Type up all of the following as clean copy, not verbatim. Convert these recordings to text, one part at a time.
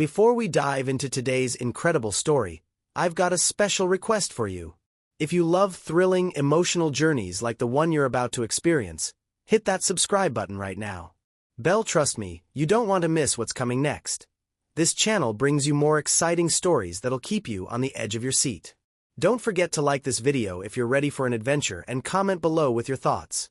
Before we dive into today's incredible story, I've got a special request for you. If you love thrilling, emotional journeys like the one you're about to experience, hit that subscribe button right now. Trust me, you don't want to miss what's coming next. This channel brings you more exciting stories that'll keep you on the edge of your seat. Don't forget to like this video if you're ready for an adventure and comment below with your thoughts.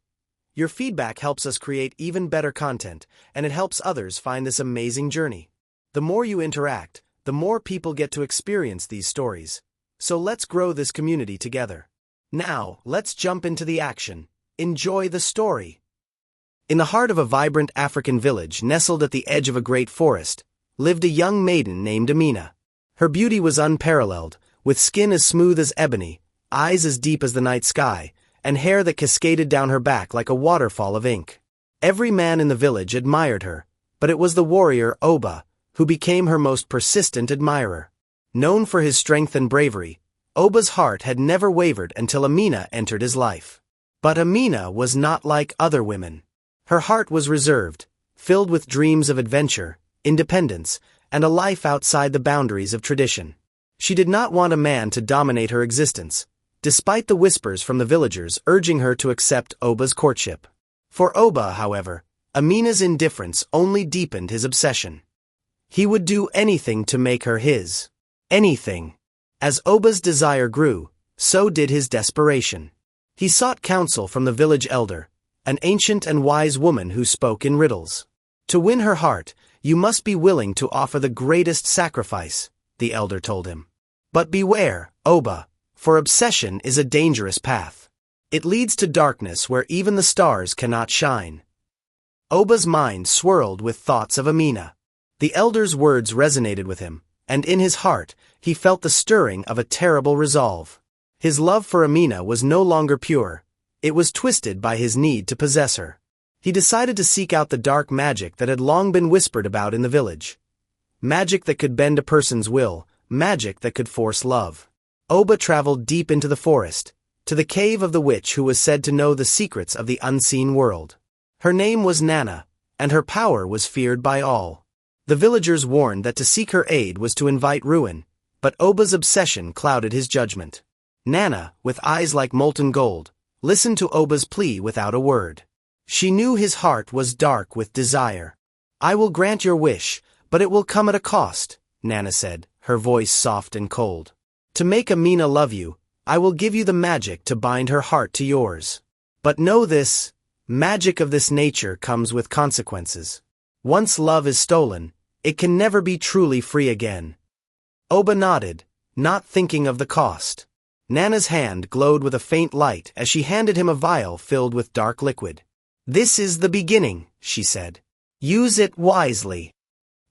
Your feedback helps us create even better content, and it helps others find this amazing journey. The more you interact, the more people get to experience these stories. So let's grow this community together. Now, let's jump into the action. Enjoy the story. In the heart of a vibrant African village nestled at the edge of a great forest, lived a young maiden named Amina. Her beauty was unparalleled, with skin as smooth as ebony, eyes as deep as the night sky, and hair that cascaded down her back like a waterfall of ink. Every man in the village admired her, but it was the warrior Oba who became her most persistent admirer. Known for his strength and bravery, Oba's heart had never wavered until Amina entered his life. But Amina was not like other women. Her heart was reserved, filled with dreams of adventure, independence, and a life outside the boundaries of tradition. She did not want a man to dominate her existence, despite the whispers from the villagers urging her to accept Oba's courtship. For Oba, however, Amina's indifference only deepened his obsession. He would do anything to make her his. Anything. As Oba's desire grew, so did his desperation. He sought counsel from the village elder, an ancient and wise woman who spoke in riddles. To win her heart, you must be willing to offer the greatest sacrifice, the elder told him. But beware, Oba, for obsession is a dangerous path. It leads to darkness where even the stars cannot shine. Oba's mind swirled with thoughts of Amina. The elder's words resonated with him, and in his heart, he felt the stirring of a terrible resolve. His love for Amina was no longer pure. It was twisted by his need to possess her. He decided to seek out the dark magic that had long been whispered about in the village. Magic that could bend a person's will, magic that could force love. Oba traveled deep into the forest, to the cave of the witch who was said to know the secrets of the unseen world. Her name was Nana, and her power was feared by all. The villagers warned that to seek her aid was to invite ruin, but Oba's obsession clouded his judgment. Nana, with eyes like molten gold, listened to Oba's plea without a word. She knew his heart was dark with desire. "I will grant your wish, but it will come at a cost," Nana said, her voice soft and cold. "To make Amina love you, I will give you the magic to bind her heart to yours. But know this, magic of this nature comes with consequences. Once love is stolen, it can never be truly free again." Oba nodded, not thinking of the cost. Nana's hand glowed with a faint light as she handed him a vial filled with dark liquid. "This is the beginning," she said. "Use it wisely."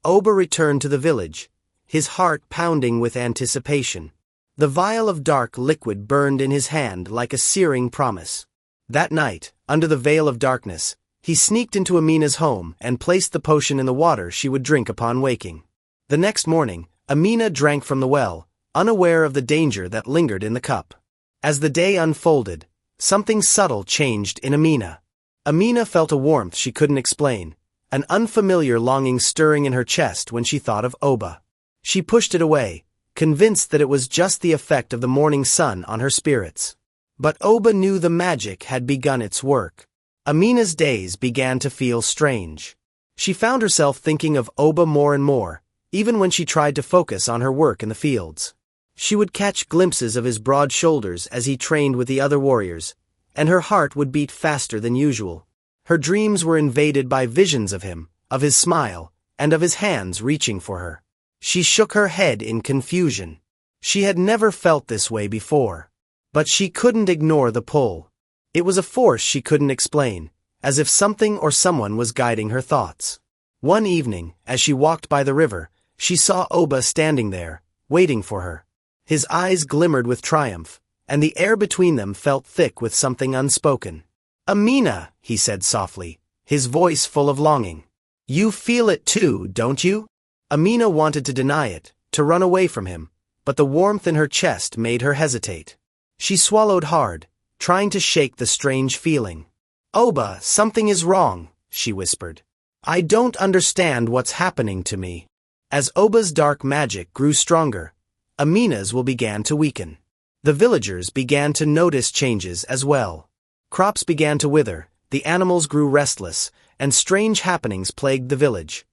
Oba returned to the village, his heart pounding with anticipation. The vial of dark liquid burned in his hand like a searing promise. That night, under the veil of darkness, he sneaked into Amina's home and placed the potion in the water she would drink upon waking. The next morning, Amina drank from the well, unaware of the danger that lingered in the cup. As the day unfolded, something subtle changed in Amina. Amina felt a warmth she couldn't explain, an unfamiliar longing stirring in her chest when she thought of Oba. She pushed it away, convinced that it was just the effect of the morning sun on her spirits. But Oba knew the magic had begun its work. Amina's days began to feel strange. She found herself thinking of Oba more and more, even when she tried to focus on her work in the fields. She would catch glimpses of his broad shoulders as he trained with the other warriors, and her heart would beat faster than usual. Her dreams were invaded by visions of him, of his smile, and of his hands reaching for her. She shook her head in confusion. She had never felt this way before. But she couldn't ignore the pull. It was a force she couldn't explain, as if something or someone was guiding her thoughts. One evening, as she walked by the river, she saw Oba standing there, waiting for her. His eyes glimmered with triumph, and the air between them felt thick with something unspoken. "Amina," he said softly, his voice full of longing. "You feel it too, don't you?" Amina wanted to deny it, to run away from him, but the warmth in her chest made her hesitate. She swallowed hard, trying to shake the strange feeling. "Oba, something is wrong," she whispered. "I don't understand what's happening to me." As Oba's dark magic grew stronger, Amina's will began to weaken. The villagers began to notice changes as well. Crops began to wither, the animals grew restless, and strange happenings plagued the village.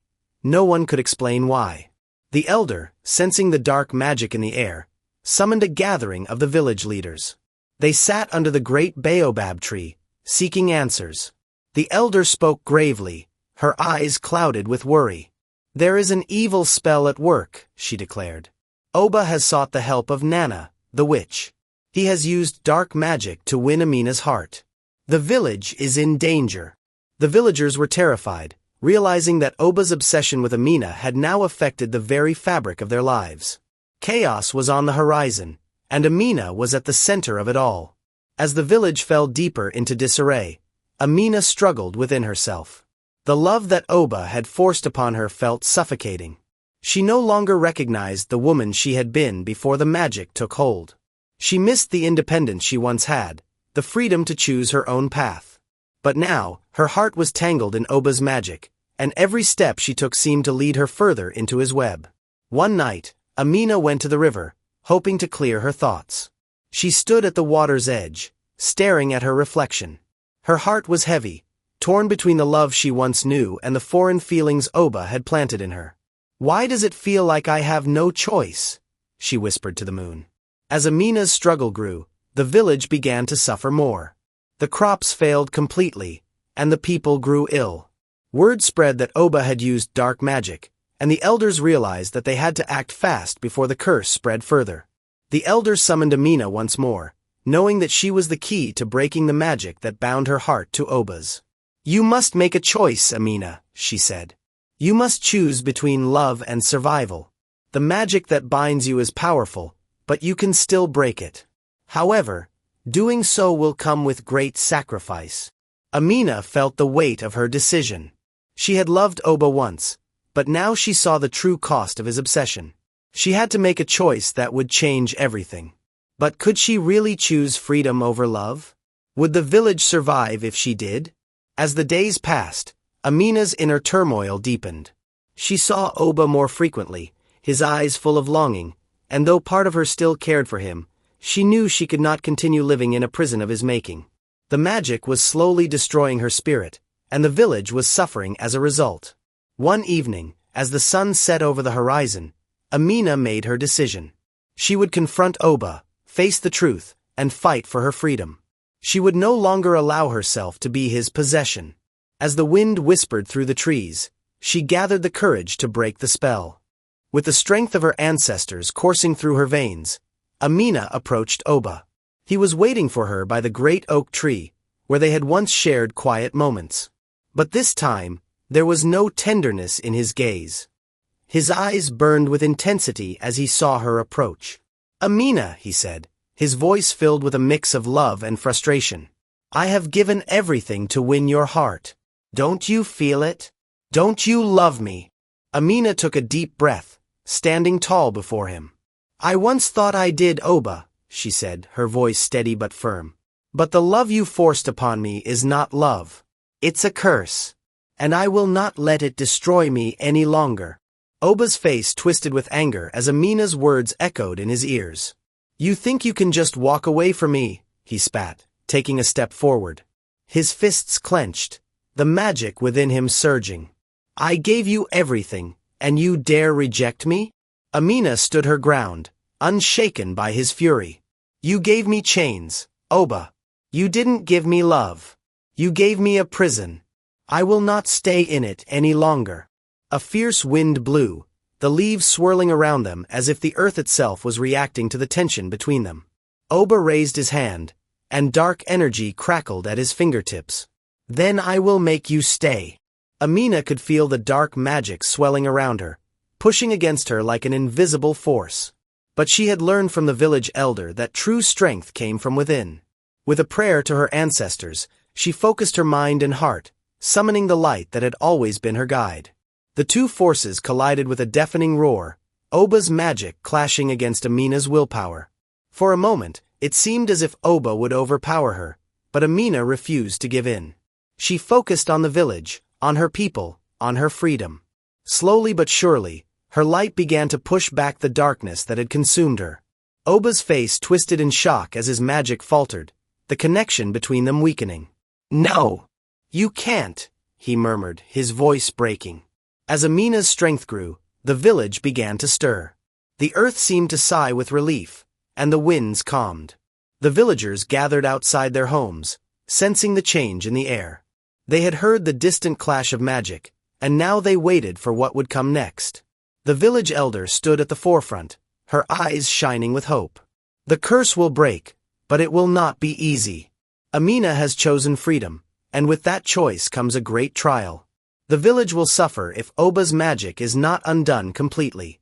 No one could explain why. The elder, sensing the dark magic in the air, summoned a gathering of the village leaders. They sat under the great baobab tree, seeking answers. The elder spoke gravely, her eyes clouded with worry. "There is an evil spell at work," she declared. "Oba has sought the help of Nana, the witch. He has used dark magic to win Amina's heart. The village is in danger." The villagers were terrified, realizing that Oba's obsession with Amina had now affected the very fabric of their lives. Chaos was on the horizon, and Amina was at the center of it all. As the village fell deeper into disarray, Amina struggled within herself. The love that Oba had forced upon her felt suffocating. She no longer recognized the woman she had been before the magic took hold. She missed the independence she once had, the freedom to choose her own path. But now, her heart was tangled in Oba's magic, and every step she took seemed to lead her further into his web. One night, Amina went to the river, hoping to clear her thoughts. She stood at the water's edge, staring at her reflection. Her heart was heavy, torn between the love she once knew and the foreign feelings Oba had planted in her. "Why does it feel like I have no choice?" she whispered to the moon. As Amina's struggle grew, the village began to suffer more. The crops failed completely, and the people grew ill. Word spread that Oba had used dark magic, and the elders realized that they had to act fast before the curse spread further. The elders summoned Amina once more, knowing that she was the key to breaking the magic that bound her heart to Oba's. "You must make a choice, Amina," she said. "You must choose between love and survival. The magic that binds you is powerful, but you can still break it. However, doing so will come with great sacrifice." Amina felt the weight of her decision. She had loved Oba once, but now she saw the true cost of his obsession. She had to make a choice that would change everything. But could she really choose freedom over love? Would the village survive if she did? As the days passed, Amina's inner turmoil deepened. She saw Oba more frequently, his eyes full of longing, and though part of her still cared for him, she knew she could not continue living in a prison of his making. The magic was slowly destroying her spirit, and the village was suffering as a result. One evening, as the sun set over the horizon, Amina made her decision. She would confront Oba, face the truth, and fight for her freedom. She would no longer allow herself to be his possession. As the wind whispered through the trees, she gathered the courage to break the spell. With the strength of her ancestors coursing through her veins, Amina approached Oba. He was waiting for her by the great oak tree, where they had once shared quiet moments. But this time, there was no tenderness in his gaze. His eyes burned with intensity as he saw her approach. "Amina," he said, his voice filled with a mix of love and frustration. "I have given everything to win your heart. Don't you feel it? Don't you love me?" Amina took a deep breath, standing tall before him. "I once thought I did, Oba," she said, her voice steady but firm. "But the love you forced upon me is not love. It's a curse. And I will not let it destroy me any longer." Oba's face twisted with anger as Amina's words echoed in his ears. "You think you can just walk away from me?" he spat, taking a step forward. His fists clenched, the magic within him surging. "I gave you everything, and you dare reject me?" Amina stood her ground, unshaken by his fury. "You gave me chains, Oba. You didn't give me love. You gave me a prison. I will not stay in it any longer." A fierce wind blew, the leaves swirling around them as if the earth itself was reacting to the tension between them. Oba raised his hand, and dark energy crackled at his fingertips. "Then I will make you stay." Amina could feel the dark magic swelling around her, pushing against her like an invisible force. But she had learned from the village elder that true strength came from within. With a prayer to her ancestors, she focused her mind and heart, summoning the light that had always been her guide. The two forces collided with a deafening roar, Oba's magic clashing against Amina's willpower. For a moment, it seemed as if Oba would overpower her, but Amina refused to give in. She focused on the village, on her people, on her freedom. Slowly but surely, Her light began to push back the darkness that had consumed her. Oba's face twisted in shock as his magic faltered, the connection between them weakening. "No! You can't!" he murmured, his voice breaking. As Amina's strength grew, the village began to stir. The earth seemed to sigh with relief, and the winds calmed. The villagers gathered outside their homes, sensing the change in the air. They had heard the distant clash of magic, and now they waited for what would come next. The village elder stood at the forefront, her eyes shining with hope. "The curse will break, but it will not be easy. Amina has chosen freedom, and with that choice comes a great trial. The village will suffer if Oba's magic is not undone completely."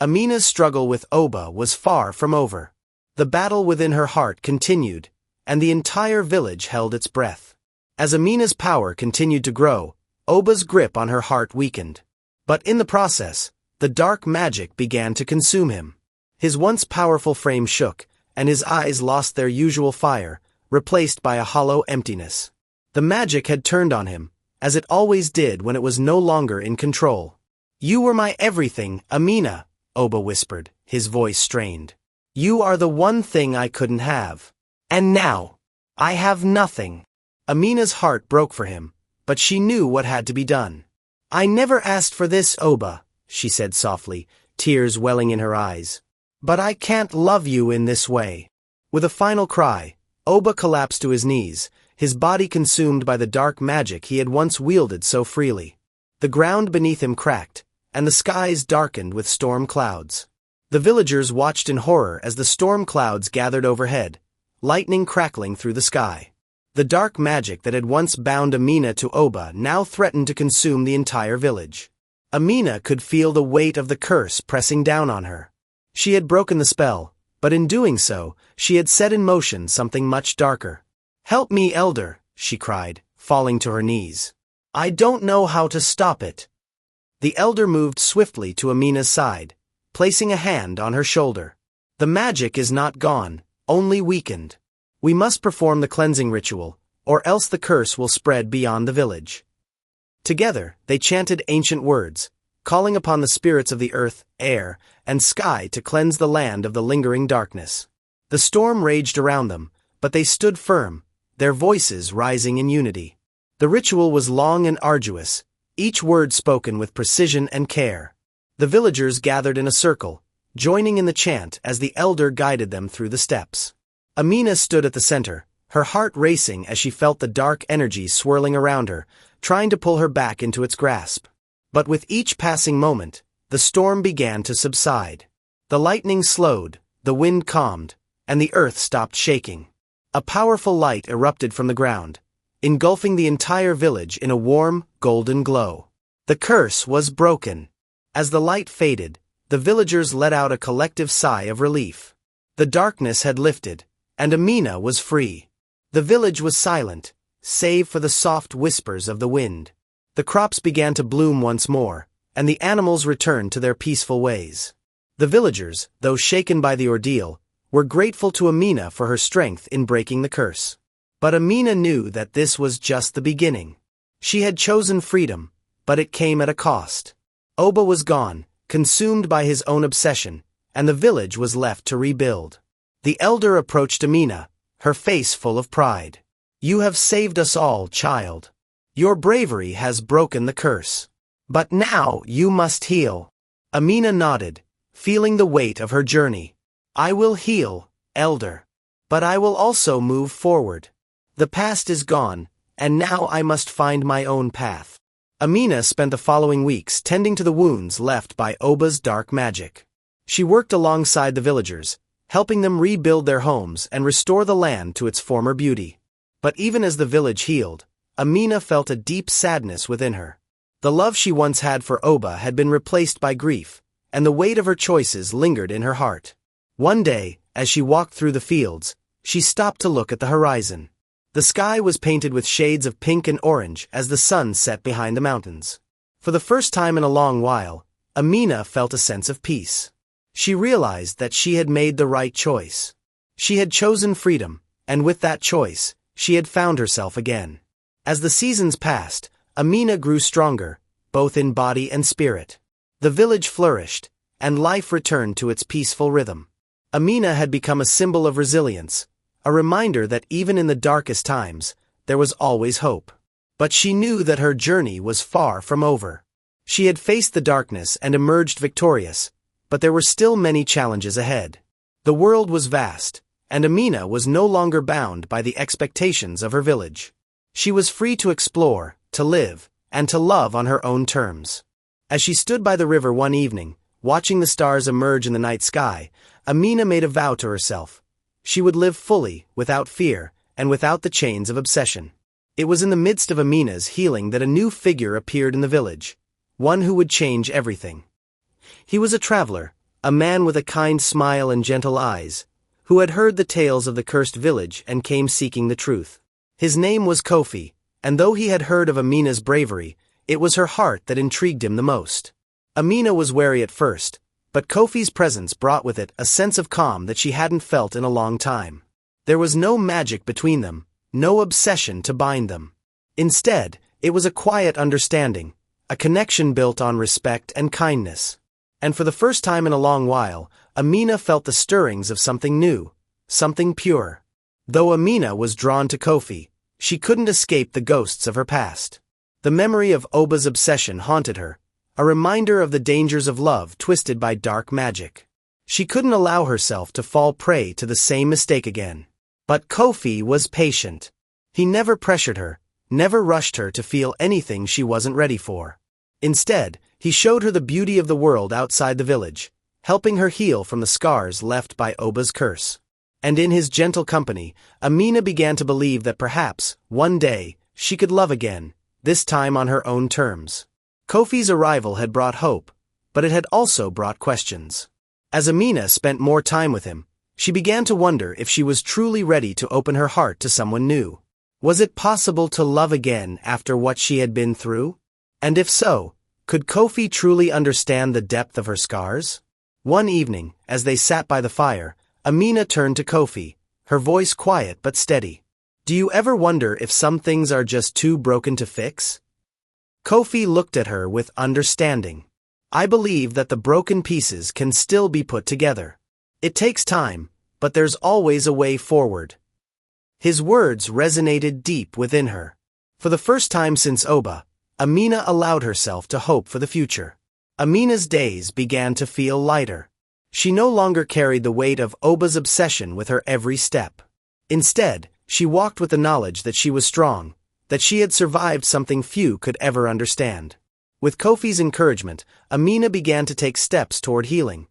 Amina's struggle with Oba was far from over. The battle within her heart continued, and the entire village held its breath. As Amina's power continued to grow, Oba's grip on her heart weakened. But in the process, the dark magic began to consume him. His once powerful frame shook, and his eyes lost their usual fire, replaced by a hollow emptiness. The magic had turned on him, as it always did when it was no longer in control. "You were my everything, Amina," Oba whispered, his voice strained. "You are the one thing I couldn't have. And now, I have nothing." Amina's heart broke for him, but she knew what had to be done. "I never asked for this, Oba," she said softly, tears welling in her eyes. "But I can't love you in this way." With a final cry, Oba collapsed to his knees, his body consumed by the dark magic he had once wielded so freely. The ground beneath him cracked, and the skies darkened with storm clouds. The villagers watched in horror as the storm clouds gathered overhead, lightning crackling through the sky. The dark magic that had once bound Amina to Oba now threatened to consume the entire village. Amina could feel the weight of the curse pressing down on her. She had broken the spell, but in doing so, she had set in motion something much darker. "Help me, elder," she cried, falling to her knees. "I don't know how to stop it." The elder moved swiftly to Amina's side, placing a hand on her shoulder. "The magic is not gone, only weakened. We must perform the cleansing ritual, or else the curse will spread beyond the village." Together, they chanted ancient words, calling upon the spirits of the earth, air, and sky to cleanse the land of the lingering darkness. The storm raged around them, but they stood firm, their voices rising in unity. The ritual was long and arduous, each word spoken with precision and care. The villagers gathered in a circle, joining in the chant as the elder guided them through the steps. Amina stood at the center, her heart racing as she felt the dark energy swirling around her, trying to pull her back into its grasp. But with each passing moment, the storm began to subside. The lightning slowed, the wind calmed, and the earth stopped shaking. A powerful light erupted from the ground, engulfing the entire village in a warm, golden glow. The curse was broken. As the light faded, the villagers let out a collective sigh of relief. The darkness had lifted, and Amina was free. The village was silent, save for the soft whispers of the wind. The crops began to bloom once more, and the animals returned to their peaceful ways. The villagers, though shaken by the ordeal, were grateful to Amina for her strength in breaking the curse. But Amina knew that this was just the beginning. She had chosen freedom, but it came at a cost. Oba was gone, consumed by his own obsession, and the village was left to rebuild. The elder approached Amina, her face full of pride. "You have saved us all, child. Your bravery has broken the curse. But now you must heal." Amina nodded, feeling the weight of her journey. "I will heal, elder. But I will also move forward. The past is gone, and now I must find my own path." Amina spent the following weeks tending to the wounds left by Oba's dark magic. She worked alongside the villagers, helping them rebuild their homes and restore the land to its former beauty. But even as the village healed, Amina felt a deep sadness within her. The love she once had for Oba had been replaced by grief, and the weight of her choices lingered in her heart. One day, as she walked through the fields, she stopped to look at the horizon. The sky was painted with shades of pink and orange as the sun set behind the mountains. For the first time in a long while, Amina felt a sense of peace. She realized that she had made the right choice. She had chosen freedom, and with that choice, she had found herself again. As the seasons passed, Amina grew stronger, both in body and spirit. The village flourished, and life returned to its peaceful rhythm. Amina had become a symbol of resilience, a reminder that even in the darkest times, there was always hope. But she knew that her journey was far from over. She had faced the darkness and emerged victorious, but there were still many challenges ahead. The world was vast, and Amina was no longer bound by the expectations of her village. She was free to explore, to live, and to love on her own terms. As she stood by the river one evening, watching the stars emerge in the night sky, Amina made a vow to herself. She would live fully, without fear, and without the chains of obsession. It was in the midst of Amina's healing that a new figure appeared in the village, one who would change everything. He was a traveler, a man with a kind smile and gentle eyes, who had heard the tales of the cursed village and came seeking the truth. His name was Kofi, and though he had heard of Amina's bravery, it was her heart that intrigued him the most. Amina was wary at first, but Kofi's presence brought with it a sense of calm that she hadn't felt in a long time. There was no magic between them, no obsession to bind them. Instead, it was a quiet understanding, a connection built on respect and kindness. And for the first time in a long while, Amina felt the stirrings of something new, something pure. Though Amina was drawn to Kofi, she couldn't escape the ghosts of her past. The memory of Oba's obsession haunted her, a reminder of the dangers of love twisted by dark magic. She couldn't allow herself to fall prey to the same mistake again. But Kofi was patient. He never pressured her, never rushed her to feel anything she wasn't ready for. Instead, he showed her the beauty of the world outside the village, helping her heal from the scars left by Oba's curse. And in his gentle company, Amina began to believe that perhaps, one day, she could love again, this time on her own terms. Kofi's arrival had brought hope, but it had also brought questions. As Amina spent more time with him, she began to wonder if she was truly ready to open her heart to someone new. Was it possible to love again after what she had been through? And if so, could Kofi truly understand the depth of her scars? One evening, as they sat by the fire, Amina turned to Kofi, her voice quiet but steady. "Do you ever wonder if some things are just too broken to fix?" Kofi looked at her with understanding. "I believe that the broken pieces can still be put together. It takes time, but there's always a way forward." His words resonated deep within her. For the first time since Oba, Amina allowed herself to hope for the future. Amina's days began to feel lighter. She no longer carried the weight of Oba's obsession with her every step. Instead, she walked with the knowledge that she was strong, that she had survived something few could ever understand. With Kofi's encouragement, Amina began to take steps toward healing,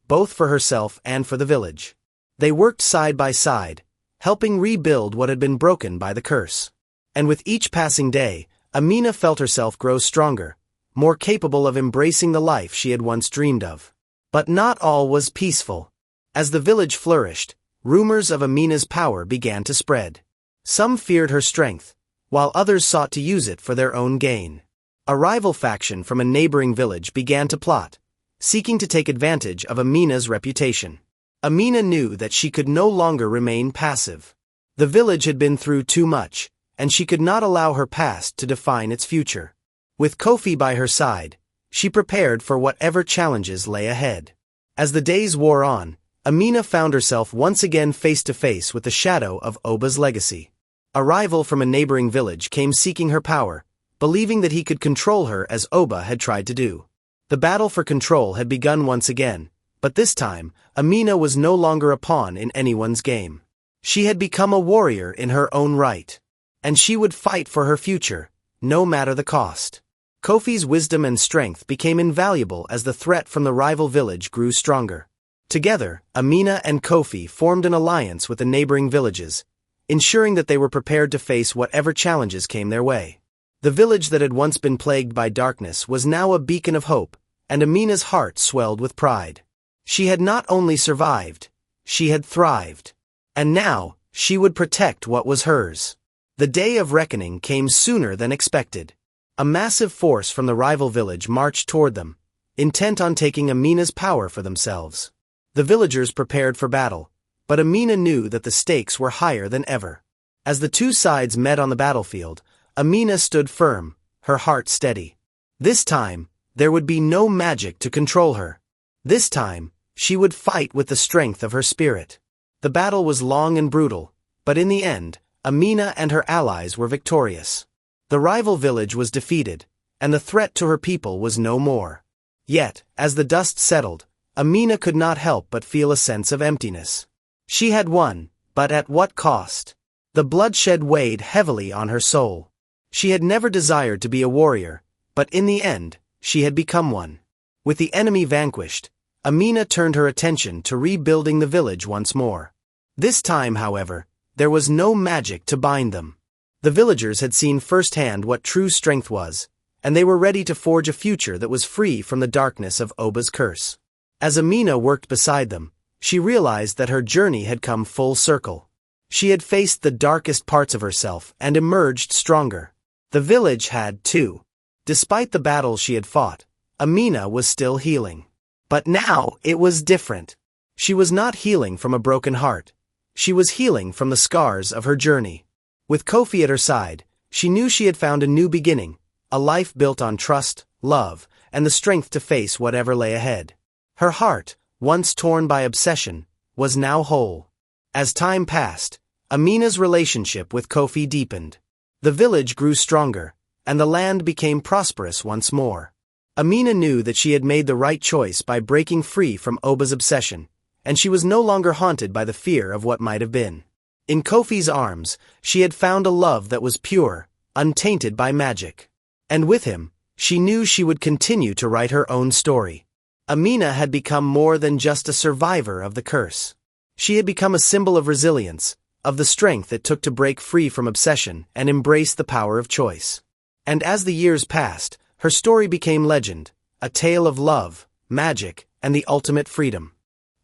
both for herself and for the village. They worked side by side, helping rebuild what had been broken by the curse. And with each passing day, Amina felt herself grow stronger, more capable of embracing the life she had once dreamed of. But not all was peaceful. As the village flourished, rumors of Amina's power began to spread. Some feared her strength, while others sought to use it for their own gain. A rival faction from a neighboring village began to plot, seeking to take advantage of Amina's reputation. Amina knew that she could no longer remain passive. The village had been through too much, and she could not allow her past to define its future. With Kofi by her side, she prepared for whatever challenges lay ahead. As the days wore on, Amina found herself once again face to face with the shadow of Oba's legacy. A rival from a neighboring village came seeking her power, believing that he could control her as Oba had tried to do. The battle for control had begun once again, but this time, Amina was no longer a pawn in anyone's game. She had become a warrior in her own right. And she would fight for her future, no matter the cost. Kofi's wisdom and strength became invaluable as the threat from the rival village grew stronger. Together, Amina and Kofi formed an alliance with the neighboring villages, ensuring that they were prepared to face whatever challenges came their way. The village that had once been plagued by darkness was now a beacon of hope, and Amina's heart swelled with pride. She had not only survived, she had thrived. And now, she would protect what was hers. The day of reckoning came sooner than expected. A massive force from the rival village marched toward them, intent on taking Amina's power for themselves. The villagers prepared for battle, but Amina knew that the stakes were higher than ever. As the two sides met on the battlefield, Amina stood firm, her heart steady. This time, There would be no magic to control her. This time, she would fight with the strength of her spirit. The battle was long and brutal, but in the end, Amina and her allies were victorious. The rival village was defeated, and the threat to her people was no more. Yet, as the dust settled, Amina could not help but feel a sense of emptiness. She had won, but at what cost? The bloodshed weighed heavily on her soul. She had never desired to be a warrior, but in the end, she had become one. With the enemy vanquished, Amina turned her attention to rebuilding the village once more. This time, however, there was no magic to bind them. The villagers had seen firsthand what true strength was, and they were ready to forge a future that was free from the darkness of Oba's curse. As Amina worked beside them, she realized that her journey had come full circle. She had faced the darkest parts of herself and emerged stronger. The village had, too. Despite the battles she had fought, Amina was still healing. But now it was different. She was not healing from a broken heart. She was healing from the scars of her journey. With Kofi at her side, she knew she had found a new beginning, a life built on trust, love, and the strength to face whatever lay ahead. Her heart, once torn by obsession, was now whole. As time passed, Amina's relationship with Kofi deepened. The village grew stronger, and the land became prosperous once more. Amina knew that she had made the right choice by breaking free from Oba's obsession, and she was no longer haunted by the fear of what might have been. In Kofi's arms, she had found a love that was pure, untainted by magic. And with him, she knew she would continue to write her own story. Amina had become more than just a survivor of the curse. She had become a symbol of resilience, of the strength it took to break free from obsession and embrace the power of choice. And as the years passed, her story became legend, a tale of love, magic, and the ultimate freedom.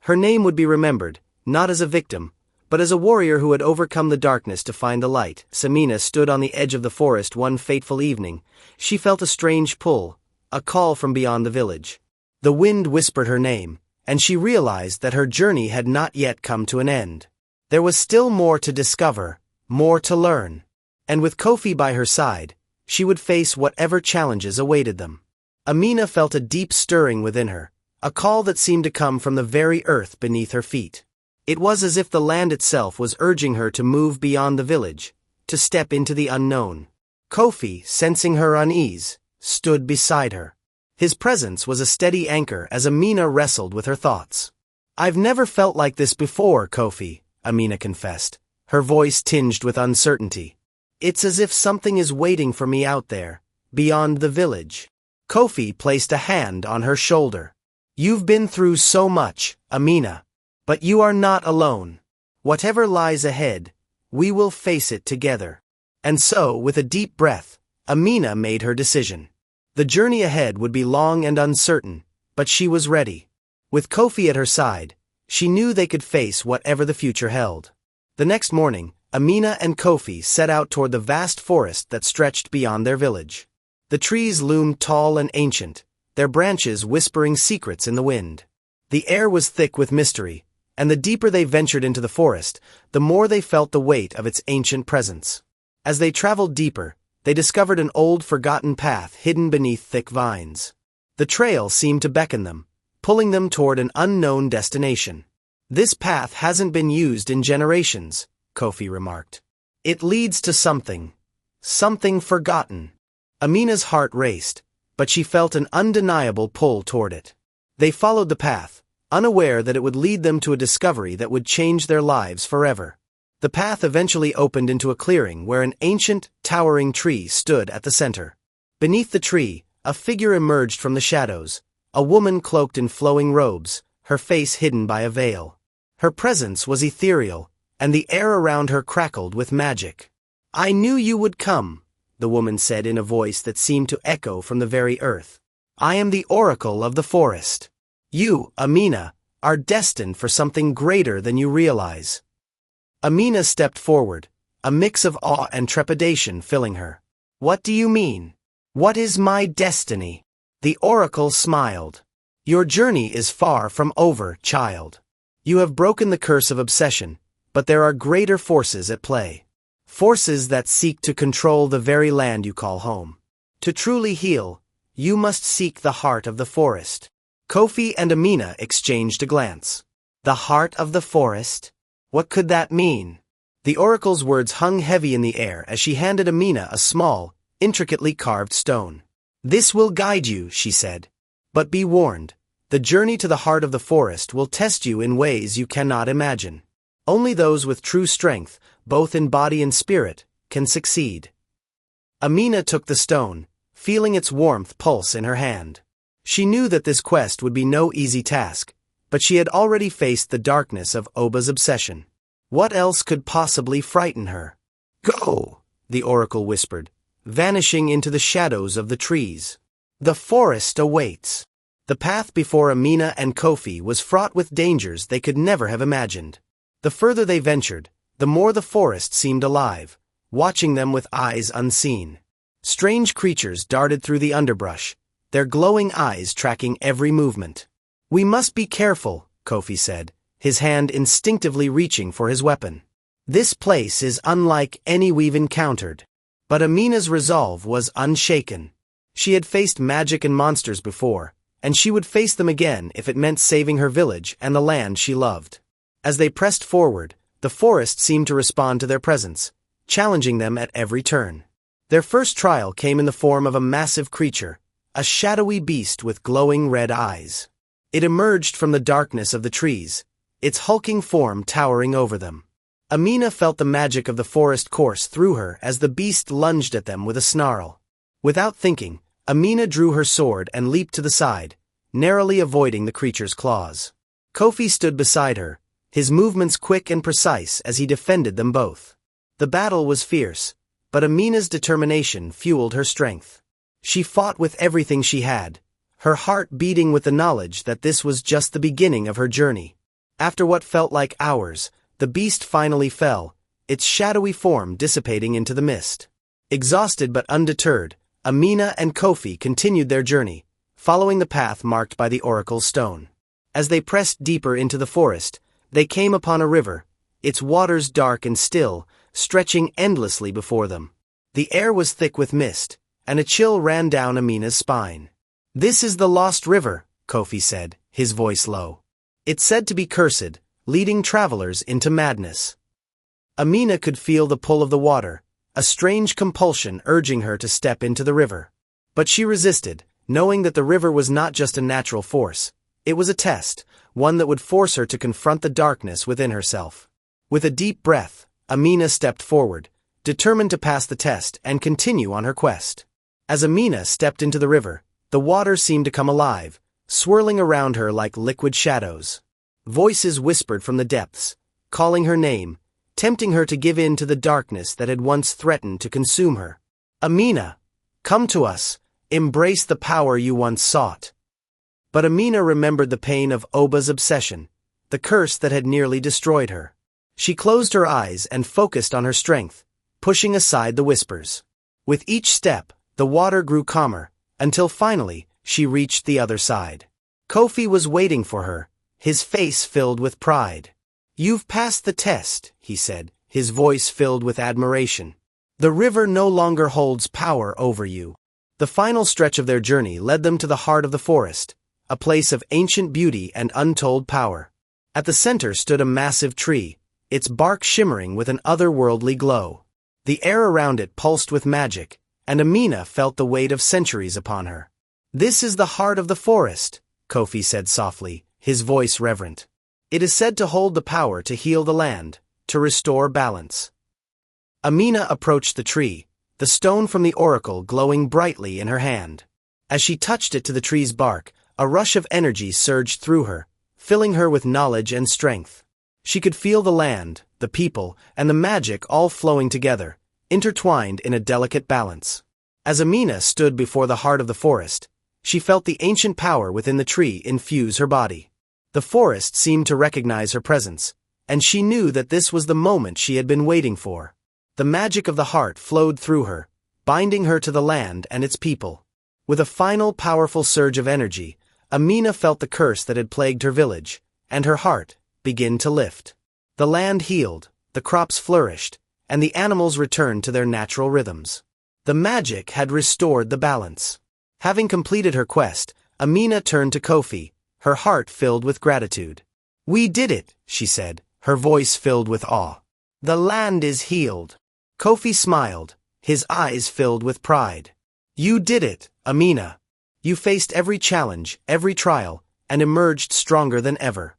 Her name would be remembered, not as a victim, but as a warrior who had overcome the darkness to find the light. As Amina stood on the edge of the forest one fateful evening, she felt a strange pull, a call from beyond the village. The wind whispered her name, and she realized that her journey had not yet come to an end. There was still more to discover, more to learn. And with Kofi by her side, she would face whatever challenges awaited them. Amina felt a deep stirring within her, a call that seemed to come from the very earth beneath her feet. It was as if the land itself was urging her to move beyond the village, to step into the unknown. Kofi, sensing her unease, stood beside her. His presence was a steady anchor as Amina wrestled with her thoughts. "I've never felt like this before, Kofi," Amina confessed, her voice tinged with uncertainty. "It's as if something is waiting for me out there, beyond the village." Kofi placed a hand on her shoulder. "You've been through so much, Amina. But you are not alone. Whatever lies ahead, we will face it together." And so, with a deep breath, Amina made her decision. The journey ahead would be long and uncertain, but she was ready. With Kofi at her side, she knew they could face whatever the future held. The next morning, Amina and Kofi set out toward the vast forest that stretched beyond their village. The trees loomed tall and ancient, their branches whispering secrets in the wind. The air was thick with mystery, and the deeper they ventured into the forest, the more they felt the weight of its ancient presence. As they traveled deeper, they discovered an old forgotten path hidden beneath thick vines. The trail seemed to beckon them, pulling them toward an unknown destination. "This path hasn't been used in generations," Kofi remarked. "It leads to something forgotten." Amina's heart raced, but she felt an undeniable pull toward it. They followed the path, unaware that it would lead them to a discovery that would change their lives forever. The path eventually opened into a clearing where an ancient, towering tree stood at the center. Beneath the tree, a figure emerged from the shadows, a woman cloaked in flowing robes, her face hidden by a veil. Her presence was ethereal, and the air around her crackled with magic. "I knew you would come," the woman said in a voice that seemed to echo from the very earth. "I am the oracle of the forest. You, Amina, are destined for something greater than you realize." Amina stepped forward, a mix of awe and trepidation filling her. "What do you mean? What is my destiny?" The oracle smiled. "Your journey is far from over, child. You have broken the curse of obsession, but there are greater forces at play. Forces that seek to control the very land you call home. To truly heal, You must seek the heart of the forest. Kofi and Amina exchanged a glance. The heart of the forest? What could that mean? The oracle's words hung heavy in the air as she handed Amina a small, intricately carved stone. This will guide you, she said. But be warned, the journey to the heart of the forest will test you in ways you cannot imagine. Only those with true strength, both in body and spirit, can succeed. Amina took the stone, feeling its warmth pulse in her hand. She knew that this quest would be no easy task, but she had already faced the darkness of Oba's obsession. What else could possibly frighten her? Go, the oracle whispered, vanishing into the shadows of the trees. The forest awaits. The path before Amina and Kofi was fraught with dangers they could never have imagined. The further they ventured, the more the forest seemed alive, watching them with eyes unseen. Strange creatures darted through the underbrush, their glowing eyes tracking every movement. We must be careful, Kofi said, his hand instinctively reaching for his weapon. This place is unlike any we've encountered. But Amina's resolve was unshaken. She had faced magic and monsters before, and she would face them again if it meant saving her village and the land she loved. As they pressed forward, the forest seemed to respond to their presence, challenging them at every turn. Their first trial came in the form of a massive creature, a shadowy beast with glowing red eyes. It emerged from the darkness of the trees, its hulking form towering over them. Amina felt the magic of the forest course through her as the beast lunged at them with a snarl. Without thinking, Amina drew her sword and leaped to the side, narrowly avoiding the creature's claws. Kofi stood beside her, his movements quick and precise as he defended them both. The battle was fierce, but Amina's determination fueled her strength. She fought with everything she had, her heart beating with the knowledge that this was just the beginning of her journey. After what felt like hours, the beast finally fell, its shadowy form dissipating into the mist. Exhausted but undeterred, Amina and Kofi continued their journey, following the path marked by the oracle's stone. As they pressed deeper into the forest, they came upon a river, its waters dark and still, stretching endlessly before them. The air was thick with mist, and a chill ran down Amina's spine. This is the lost river, Kofi said, his voice low. It's said to be cursed, leading travelers into madness. Amina could feel the pull of the water, a strange compulsion urging her to step into the river. But she resisted, knowing that the river was not just a natural force. It was a test, one that would force her to confront the darkness within herself. With a deep breath, Amina stepped forward, determined to pass the test and continue on her quest. As Amina stepped into the river, the water seemed to come alive, swirling around her like liquid shadows. Voices whispered from the depths, calling her name, tempting her to give in to the darkness that had once threatened to consume her. Amina, come to us, embrace the power you once sought. But Amina remembered the pain of Oba's obsession, the curse that had nearly destroyed her. She closed her eyes and focused on her strength, pushing aside the whispers. With each step, the water grew calmer, until finally, she reached the other side. Kofi was waiting for her, his face filled with pride. You've passed the test, he said, his voice filled with admiration. The river no longer holds power over you. The final stretch of their journey led them to the heart of the forest, a place of ancient beauty and untold power. At the center stood a massive tree, its bark shimmering with an otherworldly glow. The air around it pulsed with magic, and Amina felt the weight of centuries upon her. This is the heart of the forest, Kofi said softly, his voice reverent. It is said to hold the power to heal the land, to restore balance. Amina approached the tree, the stone from the oracle glowing brightly in her hand. As she touched it to the tree's bark, a rush of energy surged through her, filling her with knowledge and strength. She could feel the land, the people, and the magic all flowing together, intertwined in a delicate balance. As Amina stood before the heart of the forest, she felt the ancient power within the tree infuse her body. The forest seemed to recognize her presence, and she knew that this was the moment she had been waiting for. The magic of the heart flowed through her, binding her to the land and its people. With a final powerful surge of energy, Amina felt the curse that had plagued her village, and her heart began to lift. The land healed, the crops flourished, and the animals returned to their natural rhythms. The magic had restored the balance. Having completed her quest, Amina turned to Kofi, her heart filled with gratitude. "We did it," she said, her voice filled with awe. "The land is healed." Kofi smiled, his eyes filled with pride. "You did it, Amina. You faced every challenge, every trial, and emerged stronger than ever."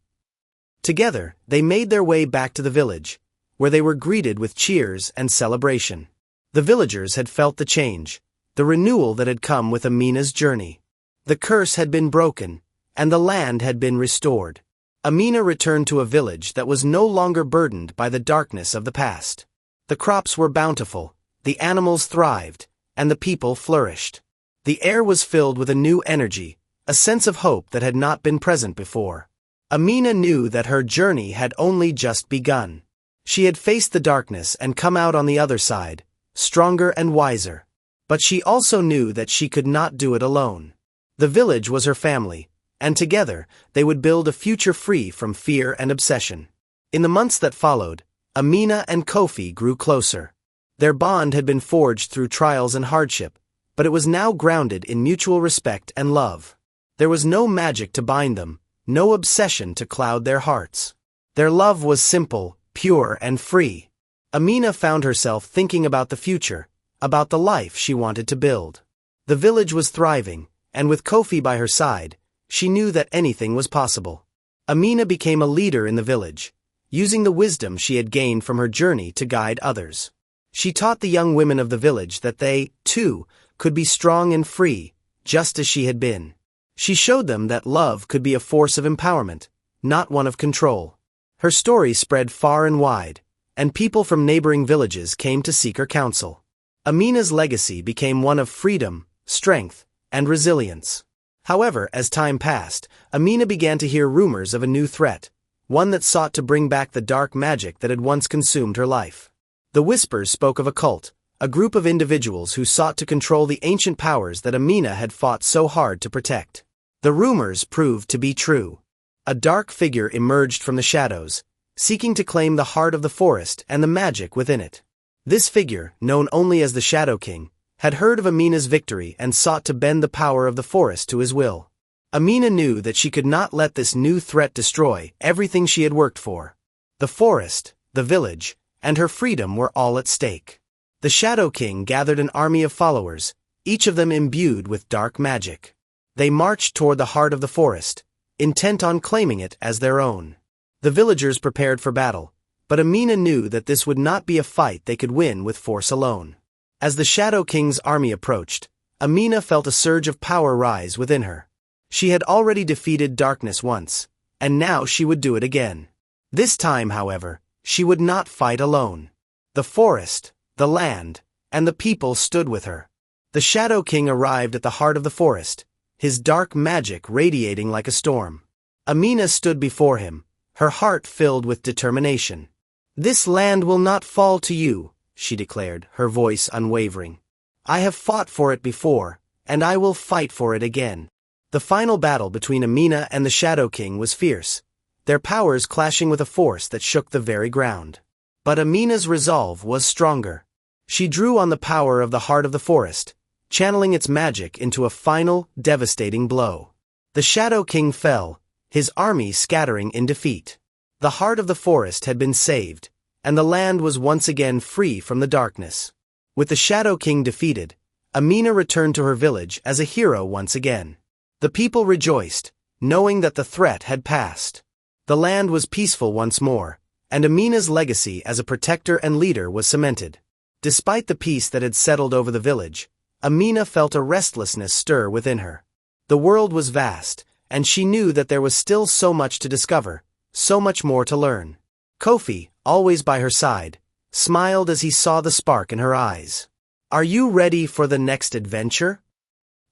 Together, they made their way back to the village, where they were greeted with cheers and celebration. The villagers had felt the change, the renewal that had come with Amina's journey. The curse had been broken, and the land had been restored. Amina returned to a village that was no longer burdened by the darkness of the past. The crops were bountiful, the animals thrived, and the people flourished. The air was filled with a new energy, a sense of hope that had not been present before. Amina knew that her journey had only just begun. She had faced the darkness and come out on the other side, stronger and wiser. But she also knew that she could not do it alone. The village was her family, and together they would build a future free from fear and obsession. In the months that followed, Amina and Kofi grew closer. Their bond had been forged through trials and hardship, but it was now grounded in mutual respect and love. There was no magic to bind them, no obsession to cloud their hearts. Their love was simple, pure, and free. Amina found herself thinking about the future, about the life she wanted to build. The village was thriving, and with Kofi by her side, she knew that anything was possible. Amina became a leader in the village, using the wisdom she had gained from her journey to guide others. She taught the young women of the village that they, too, could be strong and free, just as she had been. She showed them that love could be a force of empowerment, not one of control. Her story spread far and wide, and people from neighboring villages came to seek her counsel. Amina's legacy became one of freedom, strength, and resilience. However, as time passed, Amina began to hear rumors of a new threat, one that sought to bring back the dark magic that had once consumed her life. The whispers spoke of a cult, a group of individuals who sought to control the ancient powers that Amina had fought so hard to protect. The rumors proved to be true. A dark figure emerged from the shadows, seeking to claim the heart of the forest and the magic within it. This figure, known only as the Shadow King, had heard of Amina's victory and sought to bend the power of the forest to his will. Amina knew that she could not let this new threat destroy everything she had worked for. The forest, the village, and her freedom were all at stake. The Shadow King gathered an army of followers, each of them imbued with dark magic. They marched toward the heart of the forest, intent on claiming it as their own. The villagers prepared for battle, but Amina knew that this would not be a fight they could win with force alone. As the Shadow King's army approached, Amina felt a surge of power rise within her. She had already defeated darkness once, and now she would do it again. This time, however, she would not fight alone. The forest, the land, and the people stood with her. The Shadow King arrived at the heart of the forest, his dark magic radiating like a storm. Amina stood before him, her heart filled with determination. "This land will not fall to you," she declared, her voice unwavering. "I have fought for it before, and I will fight for it again." The final battle between Amina and the Shadow King was fierce, their powers clashing with a force that shook the very ground. But Amina's resolve was stronger. She drew on the power of the heart of the forest, channeling its magic into a final, devastating blow. The Shadow King fell, his army scattering in defeat. The heart of the forest had been saved, and the land was once again free from the darkness. With the Shadow King defeated, Amina returned to her village as a hero once again. The people rejoiced, knowing that the threat had passed. The land was peaceful once more, and Amina's legacy as a protector and leader was cemented. Despite the peace that had settled over the village, Amina felt a restlessness stir within her. The world was vast, and she knew that there was still so much to discover, so much more to learn. Kofi, always by her side, smiled as he saw the spark in her eyes. "Are you ready for the next adventure?"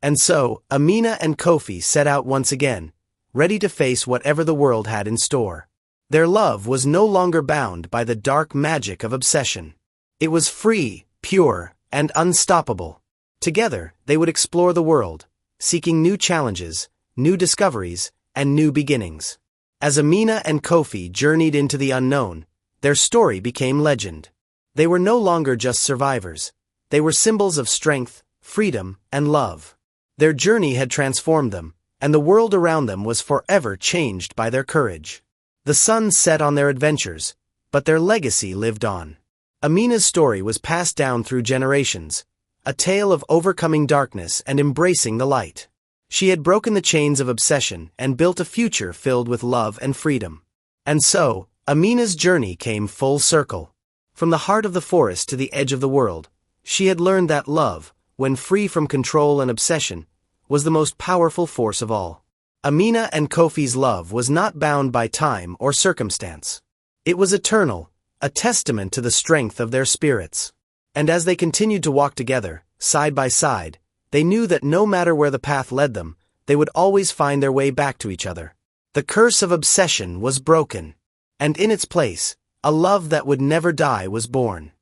And so, Amina and Kofi set out once again, ready to face whatever the world had in store. Their love was no longer bound by the dark magic of obsession. It was free, pure, and unstoppable. Together, they would explore the world, seeking new challenges, new discoveries, and new beginnings. As Amina and Kofi journeyed into the unknown, their story became legend. They were no longer just survivors. They were symbols of strength, freedom, and love. Their journey had transformed them, and the world around them was forever changed by their courage. The sun set on their adventures, but their legacy lived on. Amina's story was passed down through generations, a tale of overcoming darkness and embracing the light. She had broken the chains of obsession and built a future filled with love and freedom. And so, Amina's journey came full circle. From the heart of the forest to the edge of the world, she had learned that love, when free from control and obsession, was the most powerful force of all. Amina and Kofi's love was not bound by time or circumstance. It was eternal, a testament to the strength of their spirits. And as they continued to walk together, side by side, they knew that no matter where the path led them, they would always find their way back to each other. The curse of obsession was broken, and in its place, a love that would never die was born.